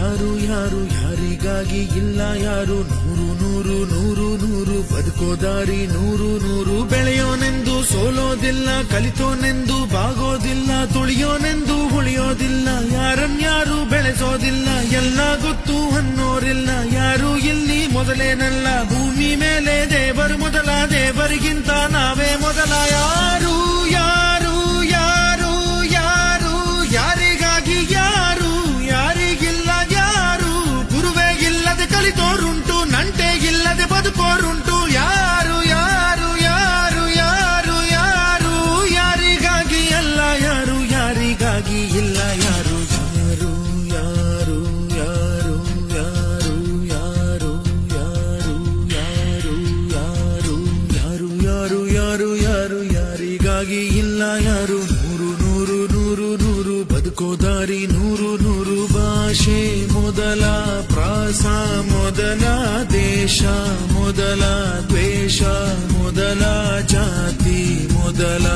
ಯಾರು ಯಾರು ಯಾರಿಗಾಗಿ ಇಲ್ಲ ಯಾರು ನೂರು ನೂರು ನೂರು ನೂರು ಬದುಕೋ ದಾರಿ ನೂರು ನೂರು ಬೆಳೆಯೋನೆಂದು ಸೋಲೋದಿಲ್ಲ ಕಲಿತೋನೆಂದು ಬಾಗೋದಿಲ್ಲ ತುಳಿಯೋನೆಂದು ಉಳಿಯೋದಿಲ್ಲ ಯಾರನ್ಯಾರು ಬೆಳೆಸೋದಿಲ್ಲ ಎಲ್ಲ ಗೊತ್ತು ಅನ್ನೋರಿಲ್ಲ ಯಾರು ಇಲ್ಲಿ ಮೊದಲೇನಲ್ಲ ಭೂಮಿ ಮೇಲೆ ದೇವರು ಮೊದಲ ದೇವರಿಗಿಂತ ನಾವೇ ಮೊದಲ ಯಾರು ಯಾರು ಯಾರು ಯಾರು ಯಾರಿಗಾಗಿ ಯಾರು ಯಾರಿಗಿಲ್ಲ ಯಾರು ಗುರುವೇ ಇಲ್ಲದೆ ಕಲಿತೋರುಂಟು ನಂಟೆ ಇಲ್ಲದೆ ಬದುಕೋರುಂಟು ಯಾರು ಯಾರು ಯಾರು ಯಾರು ಯಾರು ಯಾರಿಗಾಗಿ ಅಲ್ಲ ಯಾರು ಯಾರಿಗಾಗಿ ಇಲ್ಲ ಯಾರು ಯಾರು ಯಾರು ಯಾರು ಯಾರು ಯಾರು ಯಾರು ಯಾರು ಯಾರು ಯಾರು ಯಾರು ಯಾರು ಯಾರಿಗಾಗಿ ಇಲ್ಲ ಯಾರು ನೂರು ನೂರು ನೂರು ನೂರು ಬದುಕೋ ದಾರಿ ನೂರು ನೂರು ಭಾಷೆ ಮೊದಲ ಪ್ರಾಸ ಮೊದಲ ದೇಶ ಮೊದಲ ದ್ವೇಷ ಮೊದಲ ಜಾತಿ ಮೊದಲ